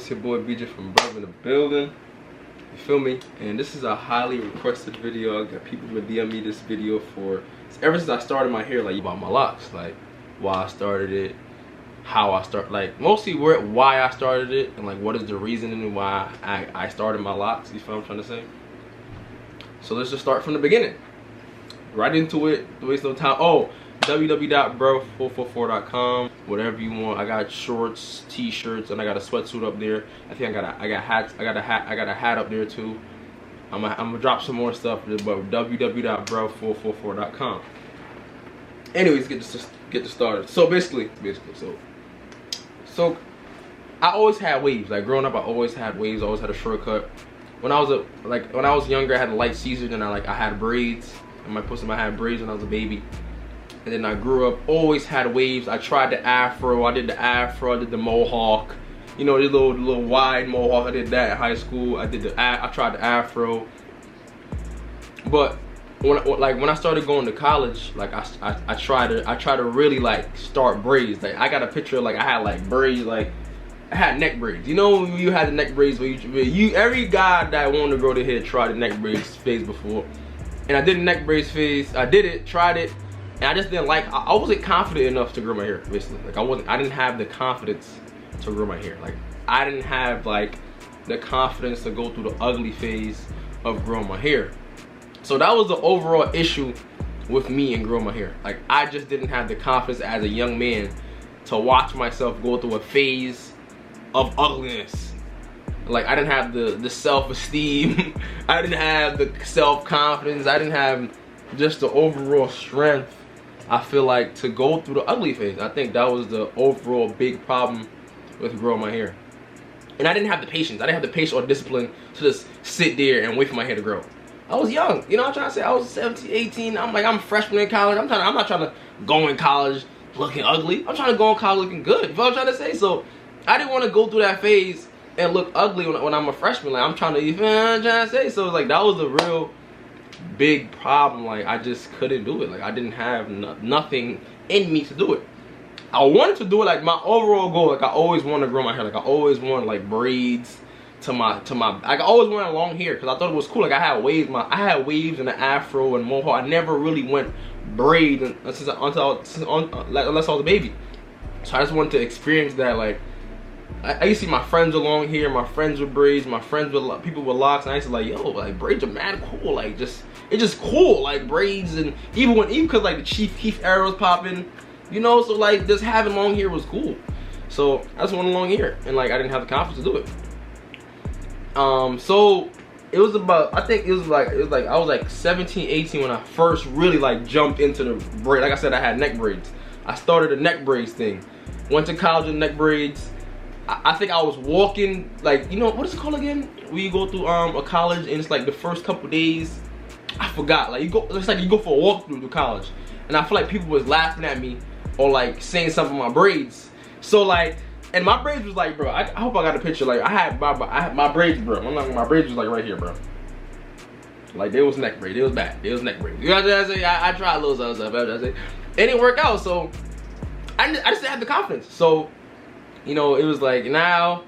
It's your boy BJ from BRUVS in the building. You feel me? And this is a highly requested video. I got people been DM me this video for ever since I started my hair, like about my locks, like why I started it, how I start, like mostly why I started it, and like what is the reasoning why I started my locks. You feel what I'm trying to say? So let's just start from the beginning. Right into it. Don't waste no time. Oh, www.bruv444.com. Whatever you want. I got shorts, t-shirts, and I got a sweatsuit up there. I think I got hats. I got a hat up there too. I'm gonna drop some more stuff, but www.bruv444.com. Anyways, get this started. So basically, so I always had waves. Like growing up, I always had waves. Always had a shortcut. When I was younger, I had a light Caesar, and I had braids. In my pussy, I had braids when I was a baby. And then I grew up, always had waves. I tried the afro. I did the afro. I did the mohawk. You know, the little wide mohawk. I did that in high school. I tried the afro. But when I started going to college, like I tried to really like start braids. Like I got a picture of, like I had like braids, like I had neck braids. You know, you had the neck braids where every guy that wanted to grow their hair tried the neck braids phase before. And I did the neck braids phase. I did it, tried it, and I just didn't like. I wasn't confident enough to grow my hair. Basically, like I didn't have the confidence to grow my hair. Like I didn't have like the confidence to go through the ugly phase of growing my hair. So that was the overall issue with me and growing my hair. Like I just didn't have the confidence as a young man to watch myself go through a phase of ugliness. Like I didn't have the self-esteem. I didn't have the self-confidence. I didn't have just the overall strength, I feel like, to go through the ugly phase. I think that was the overall big problem with growing my hair. And I didn't have the patience. I didn't have the patience or discipline to just sit there and wait for my hair to grow. I was young, you know what I'm trying to say? I was 17, 18. I'm like, I'm a freshman in college. I'm not trying to go in college looking ugly. I'm trying to go in college looking good. You know what I'm trying to say? So I didn't want to go through that phase and look ugly when I'm a freshman. Like I'm trying to, you know what I'm trying to say? So like that was a real big problem. Like I just couldn't do it. Like I didn't have nothing in me to do it. I wanted to do it. Like my overall goal, like I always wanted to grow my hair. Like I always wanted like braids to my like I always wanted long hair because I thought it was cool. Like I had waves, and an afro and mohawk. I never really went braid unless I was a baby. So I just wanted to experience that. Like I used to see my friends with long hair, my friends with braids, my friends with people with locks, and I used to like, yo, like braids are mad cool. Like it's just cool, like braids. And even because like the Chief Keef era was popping, you know, so like just having long hair was cool. So I just wanted long hair, and like I didn't have the confidence to do it. So it was about, I think it was like I was like 17, 18 when I first really like jumped into the braid. Like I said, I had neck braids. I started a neck braids thing. Went to college with neck braids. I think I was walking, like, you know, what is it called again? When you go through a college and it's like the first couple days, I forgot. Like it's like you go for a walk through college, and I feel like people was laughing at me or like saying something about my braids. So like, and my braids was like, bro, I hope I got a picture. Like I had my braids, bro. My braids was like right here, bro. Like they was neck braids. It was bad. It was neck braids. You know what I'm saying? I tried a little stuff. It didn't work out. So I just didn't have the confidence. So, you know, it was like now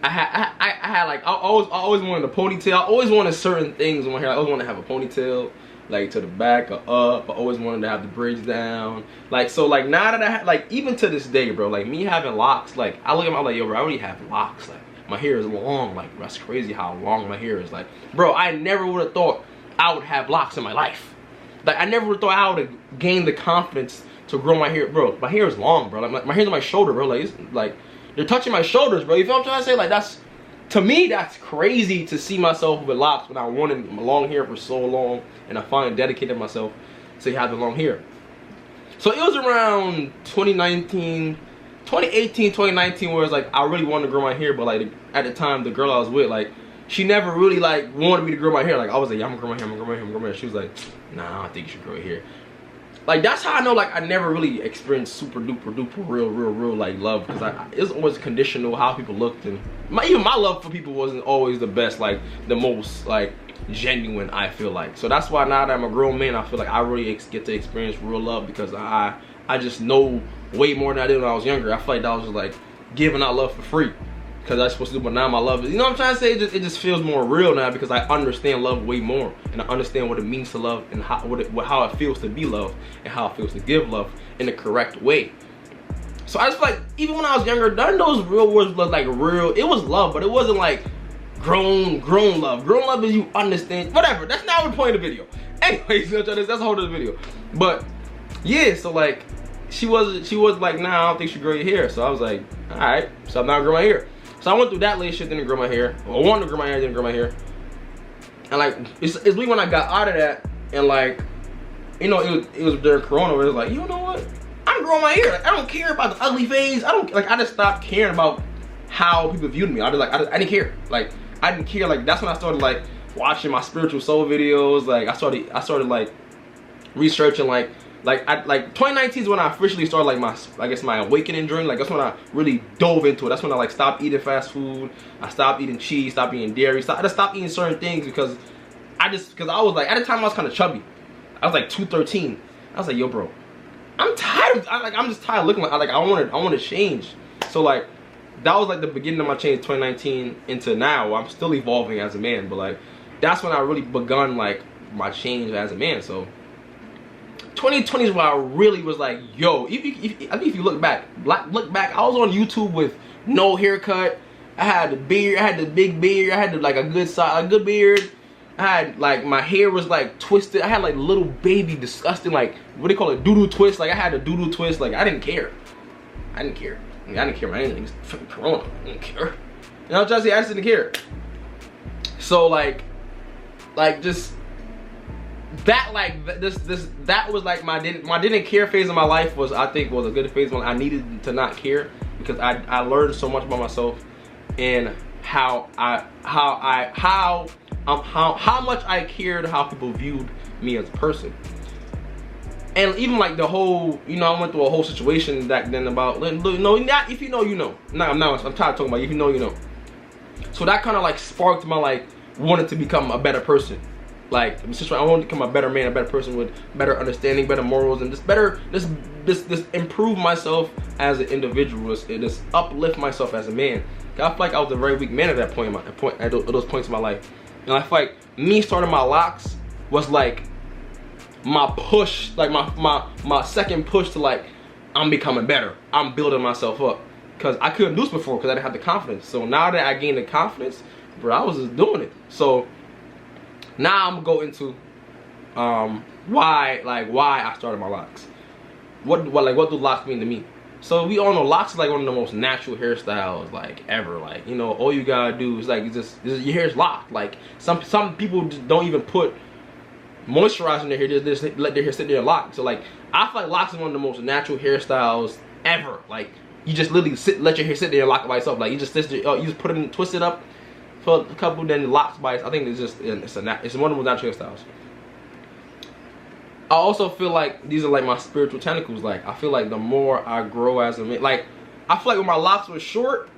I had like I always wanted a ponytail. I always wanted certain things in my hair. I always wanted to have a ponytail, like to the back or up. I always wanted to have the braids down. Like so, like now that I have, like even to this day, bro, like me having locks, like I look at my, like, yo, bro, I already have locks. Like my hair is long. Like that's crazy how long my hair is. Like, bro, I never would have thought I would have locks in my life. Like I never would have thought I would have gained the confidence to grow my hair, bro. My hair is long, bro. Like my hair's on my shoulder, bro. Like it's like they're touching my shoulders, bro. You feel what I'm trying to say? Like that's, to me, that's crazy to see myself with locks when I wanted long hair for so long, and I finally dedicated myself to have the long hair. So it was around 2018, 2019, where it's like I really wanted to grow my hair, but like at the time, the girl I was with, like she never really like wanted me to grow my hair. Like I was like, yeah, I'm gonna grow my hair, I'm gonna grow my hair, I'm gonna grow my hair. She was like, nah, I don't think you should grow your hair. Like that's how I know, like I never really experienced super duper real like love, because it was always conditional how people looked, and even my love for people wasn't always the best, like the most like genuine, I feel like. So that's why now that I'm a grown man, I feel like I really get to experience real love, because I just know way more than I did when I was younger. I feel like that was just like giving out love for free. because that's supposed to do, but now my love is, you know what I'm trying to say? It just feels more real now because I understand love way more, and I understand what it means to love, and how it feels to be loved, and how it feels to give love in the correct way. So I just feel like even when I was younger, none of those real words was like real. It was love, but it wasn't like grown love. Grown love is you understand, whatever. That's not the point of the video. Anyways, that's the whole of the video. But yeah, so like she was like, nah, I don't think she grow your hair. So I was like, all right, so I'm not growing my hair. So I went through that late shit, didn't grow my hair. Well, I wanted to grow my hair, didn't grow my hair. And like, it's really when I got out of that, and like, you know, it was during Corona, where it was like, you know what? I'm growing my hair. Like, I don't care about the ugly phase. I just stopped caring about how people viewed me. I didn't care. Like, I didn't care. Like, that's when I started like watching my spiritual soul videos. Like, I started like researching like 2019 is when I officially started like my awakening journey. Like, that's when I really dove into it. That's when I like stopped eating fast food. I stopped eating cheese, stopped eating dairy. I just stopped eating certain things because I was like, at the time I was kind of chubby. I was like 213. I was like, yo, bro, I'm tired. I'm just tired of looking like I want to change. So like, that was like the beginning of my change, 2019 into now. I'm still evolving as a man, but like, that's when I really begun like my change as a man. So 2020 is where I really was like, yo, I think if you look back, I was on YouTube with no haircut. I had the beard, I had the big beard, I had like a good beard. I had like, my hair was like twisted. I had like little baby disgusting, like, what do you call it, doo-doo twist. Like, I had a doo-doo twist. Like, I didn't care. I didn't care about anything. It's fucking Corona. I didn't care. You know what I'm trying to say? I just didn't care. So like just that, like, that was like my didn't care phase of my life. Was, I think, was a good phase when I needed to not care, because I learned so much about myself and how much I cared how people viewed me as a person. And even like the whole, you know, I went through a whole situation back then about, no, not if you know, you know. No, I'm tired of talking about if you know, you know. So that kind of like sparked my like wanted to become a better person. Like, I wanted to become a better man, a better person with better understanding, better morals, and just improve myself as an individual, just uplift myself as a man. I feel like I was a very weak man at that point, at those points in my life. And I feel like me starting my Locs was like my push, like my second push to like, I'm becoming better. I'm building myself up. Because I couldn't do this before because I didn't have the confidence. So now that I gained the confidence, bro, I was just doing it. So now I'm gonna go into why I started my Locs. What do Locs mean to me? So we all know Locs is like one of the most natural hairstyles like ever. Like, you know, all you gotta do is like your hair's locked. Like some people just don't even put moisturizer in their hair, just let their hair sit there and lock. So like, I feel like Locs is one of the most natural hairstyles ever. Like, you just literally let your hair sit there and lock it by itself. Like, you just sit there, you just put it in, twist it up for a couple, then it locks by itself. I think it's one of the most natural hairstyles. I also feel like these are like my spiritual tentacles. Like, I feel like the more I grow as a man, like, I feel like when my Locs were short,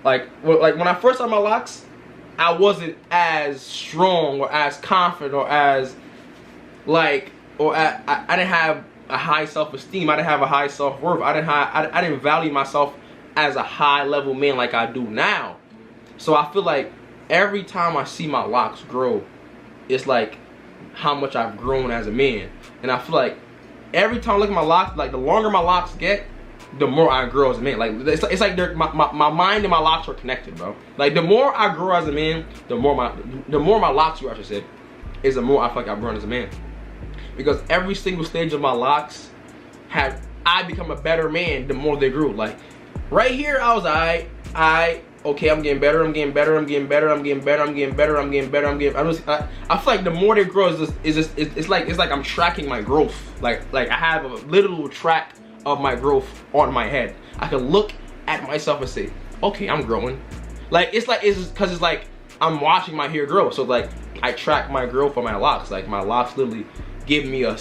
like when I first had my Locs, I wasn't as strong or as confident or as like, I didn't have a high self-esteem. I didn't have a high self-worth. I didn't value myself as a high level man like I do now. So I feel like every time I see my Locs grow, it's like how much I've grown as a man. And I feel like every time I look at my Locs, like the longer my Locs get, the more I grow as a man. Like, it's like my mind and my Locs are connected, bro. Like, the more I grow as a man, the more my Locs grow, I should say, is the more I feel like I've grown as a man. Because every single stage of my Locs I become a better man the more they grew. Like, right here I was okay, I'm getting better, I'm getting better, I'm getting better, I'm getting better, I'm getting better, I'm getting better, I'm getting better. I feel like the more they grow, it's like I'm tracking my growth. Like I have a literal track of my growth on my head. I can look at myself and say, okay, I'm growing. Like, it's because it's like I'm watching my hair grow. So like, I track my growth on my Locs. Like, my Locs literally give me a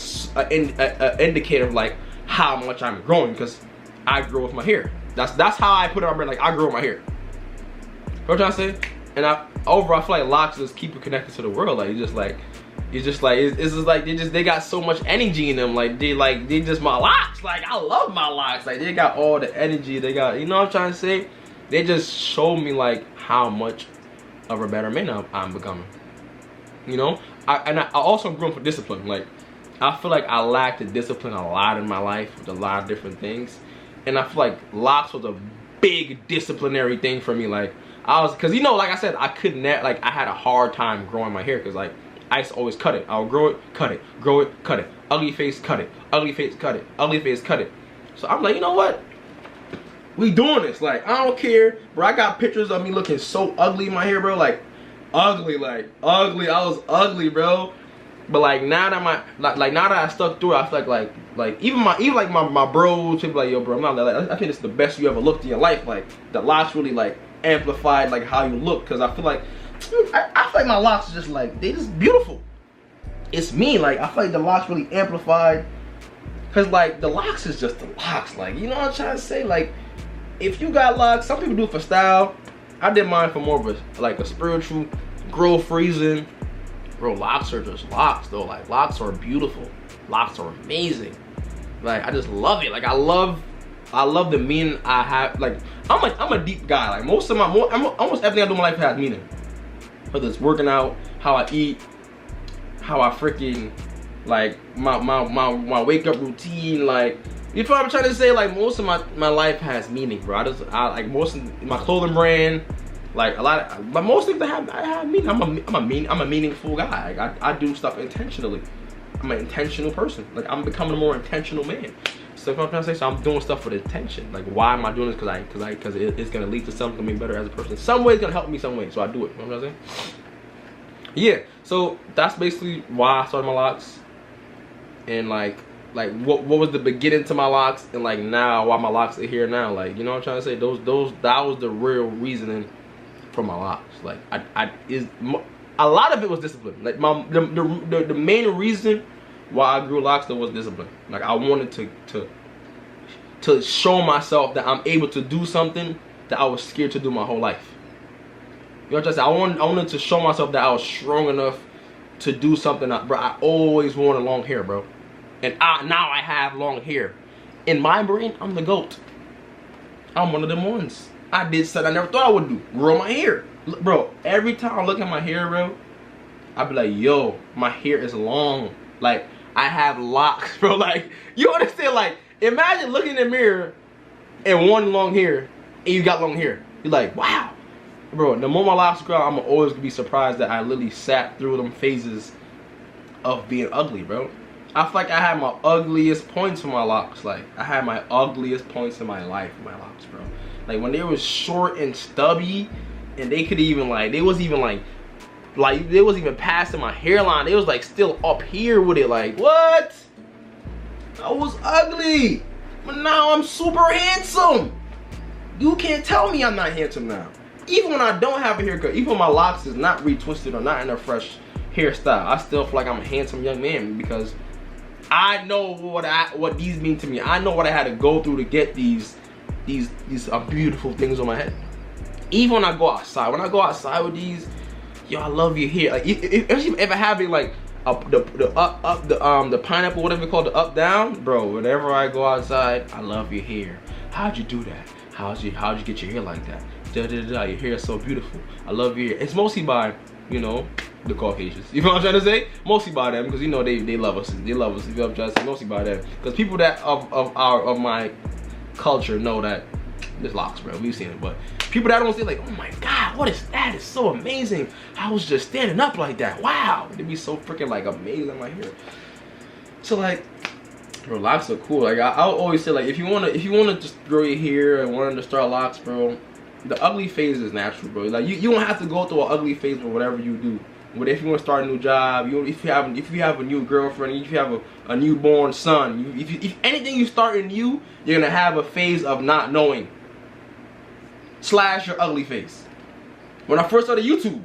indicator of like how much I'm growing, because I grow with my hair. That's how I put it on my brain. Like, I grow with my hair. You know what I'm trying to say? And I feel like Locs just keep you connected to the world. Like, it's just like they got so much energy in them. Like, they just my Locs. Like, I love my Locs. Like, they got all the energy. They got, you know what I'm trying to say? they just show me like how much of a better man I'm becoming. You know, I also grew up for discipline. Like, I feel like I lacked the discipline a lot in my life with a lot of different things, and I feel like locks was a big disciplinary thing for me. Like, cause you know, like I said, I couldn't, like, I had a hard time growing my hair, cause like I used to always cut it. I'll grow it, cut it, grow it, cut it, ugly face, cut it, ugly face, cut it, ugly face, cut it. So I'm like, you know what? We doing this. Like, I don't care, bro. I got pictures of me looking so ugly in my hair, bro. Like, ugly, like ugly. I was ugly, bro. But like now that now that I stuck through it, I feel like even my bros, people like, yo, bro, I'm not like, I think it's the best you ever looked in your life. Like, the locks really like amplified like how you look, cause I feel like my locks are just like, they just beautiful. It's me. Like, I feel like the locks really amplified, cause like the locks is just the locks. Like, you know what I'm trying to say? Like, if you got locks, some people do it for style. I did mine for more of a, like, a spiritual growth reason. Bro, locks are just locks though. Like, locks are beautiful. Locks are amazing. Like, I just love it. Like, I love the meaning I have. Like, I'm a deep guy. Like, almost everything I do in my life has meaning. Whether it's working out, how I eat, how I freaking, like, my wake up routine, like, you know what I'm trying to say? Like, most of my life has meaning, bro. I like, most of my clothing brand, like, but most things I have meaning. I'm a meaningful guy. Like, I do stuff intentionally. I'm an intentional person. Like, I'm becoming a more intentional man. So, if I'm trying to say, so I'm doing stuff with intention. Like, why am I doing this? Because it's gonna lead to something, gonna be better as a person. Some way it's gonna help me some way, so I do it. You know what I'm saying? Yeah. So that's basically why I started my locks, and like what was the beginning to my locks, and like now why my locks are here now. Like, you know what I'm trying to say? That was the real reasoning for my locks. Like, a lot of it was discipline. Like, the main reason why I grew locks though was discipline. Like, I wanted to show myself that I'm able to do something that I was scared to do my whole life. You know what I'm saying? I wanted to show myself that I was strong enough to do something. Bro, I always wanted long hair, bro. And now I have long hair. In my brain, I'm the GOAT. I'm one of them ones. I did something I never thought I would do. Grow my hair. Bro, every time I look at my hair, bro, I be like, yo, my hair is long. Like, I have locks, bro. Like, you understand? Like, imagine looking in the mirror and wanting long hair, and you got long hair. You're like, wow. Bro, the more my locks grow, I'm always gonna be surprised that I literally sat through them phases of being ugly, bro. I feel like I had my ugliest points for my locks. Like, I had my ugliest points in my life for my locks, bro. Like, when they was short and stubby, and they could even, like, they wasn't even passing my hairline. They was like still up here with it. Like, what? I was ugly, but now I'm super handsome. You can't tell me I'm not handsome now. Even when I don't have a haircut, even when my locks is not retwisted or not in a fresh hairstyle, I still feel like I'm a handsome young man, because I know what these mean to me. I know what I had to go through to get these beautiful things on my head. Even when I go outside, with these, yo, I love your hair. Like, if I have it like the pineapple, whatever it's called, the up down, bro. Whenever I go outside, I love your hair. How'd you do that? How'd you get your hair like that? Da, da, da, da. Your hair is so beautiful. I love your hair. It's mostly by, you know, the Caucasians. You know what I'm trying to say? Mostly by them, because, you know, they love us. They love us. You know what I'm trying to say? Mostly by them. Because people that of my culture know that there's locks, bro. We've seen it. But people that don't say, like, oh my God, what is that? It's so amazing. I was just standing up like that. Wow. They'd be so freaking like amazing right here. So like, bro, locks are cool. Like, I'll always say, like, if you wanna just grow your hair and wanted to start locks, bro, the ugly phase is natural, bro. Like, you don't have to go through an ugly phase or whatever you do. But if you want to start a new job, if you have a new girlfriend, if you have a newborn son, if anything you start in you, you're gonna have a phase of not knowing. / your ugly phase. When I first started YouTube,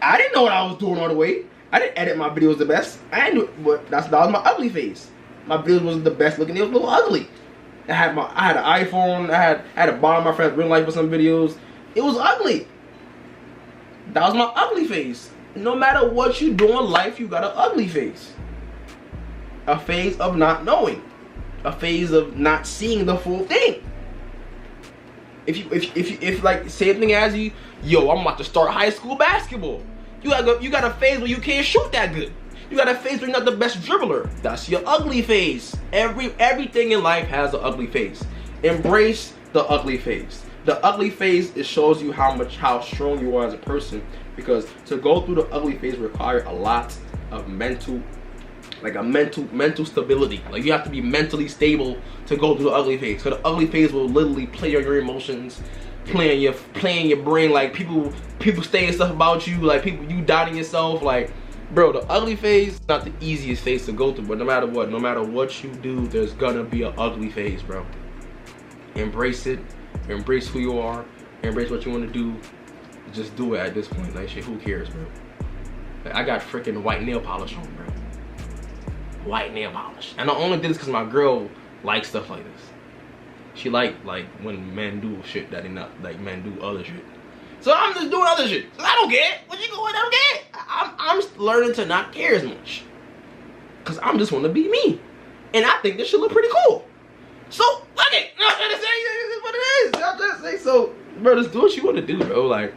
I didn't know what I was doing all the way. I didn't edit my videos the best. I didn't do, but that was my ugly phase. My videos wasn't the best looking. They was a little ugly. I had an iPhone. I had to borrow my friend's real life for some videos. It was ugly. That was my ugly phase. No matter what you do in life, you got an ugly phase. A phase of not knowing. A phase of not seeing the full thing. if like same thing as you, yo, I'm about to start high school basketball. You got a phase where you can't shoot that good. You got a phase where you're not the best dribbler. That's your ugly phase. Everything in life has an ugly phase. Embrace the ugly phase. The ugly phase, it shows you how strong you are as a person, because to go through the ugly phase requires a lot of mental stability. Like you have to be mentally stable to go through the ugly phase. So the ugly phase will literally play on your emotions, play on your brain. Like people saying stuff about you, like you doubting yourself. Like, bro, the ugly phase is not the easiest phase to go through, but no matter what you do, there's gonna be an ugly phase, bro. Embrace it. Embrace who you are. Embrace what you want to do. Just do it at this point. Like, shit, who cares, bro? Like, I got freaking white nail polish on, bro. White nail polish. And I only did this because my girl likes stuff like this. She like when men do shit that they not like men do other shit. So I'm just doing other shit. So I don't care. What you going? I don't care. I'm learning to not care as much. Cause I'm just want to be me. And I think this shit look pretty cool. So fuck it. I'm trying to say this is what it is. I'm trying to say, so bro, just do what you want to do, bro. Like,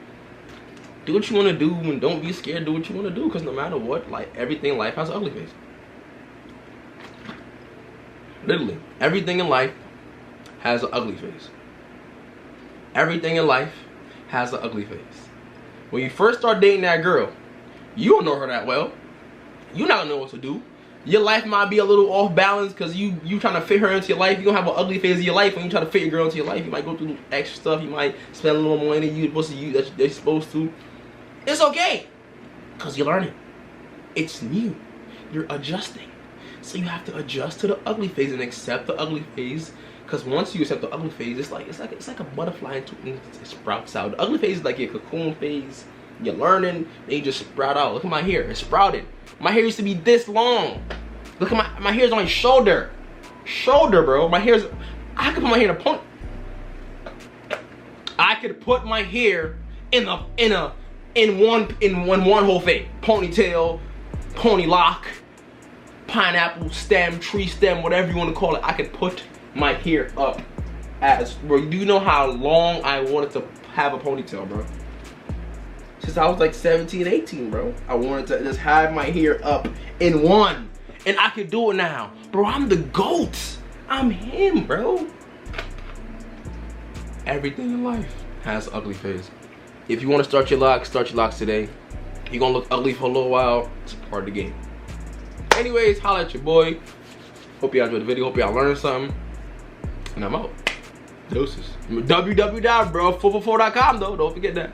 do what you want to do and don't be scared. Do what you want to do, because no matter what, like, everything in life has an ugly face. Literally, everything in life has an ugly face. Everything in life has an ugly face. When you first start dating that girl, you don't know her that well. You're not gonna know what to do. Your life might be a little off balance because you trying to fit her into your life. You don't have an ugly phase of your life when you try to fit your girl into your life. You might go through extra stuff. You might spend a little more money than you're supposed to. It's okay, because you're learning. It's new. You're adjusting. So you have to adjust to the ugly phase and accept the ugly phase. Because once you accept the ugly phase, it's like a butterfly and it sprouts out. The ugly phase is like your cocoon phase. You're learning, then you just sprout out. Look at my hair, it's sprouted. My hair used to be this long. Look at my hair's on my shoulder. Shoulder, bro. My hair's, I could put my hair in a pony. I could put my hair in one whole thing. Ponytail, pony lock, pineapple stem, tree stem, whatever you want to call it. I could put my hair up as, bro. Do you know how long I wanted to have a ponytail, bro? Since I was like 17, 18, bro. I wanted to just have my hair up in one. And I could do it now. Bro, I'm the GOAT. I'm him, bro. Everything in life has an ugly phase. If you want to start your locks today. You're going to look ugly for a little while. It's part of the game. Anyways, holla at your boy. Hope y'all enjoyed the video. Hope y'all learned something. And I'm out. Deuces. www.bro444.com though. Don't forget that.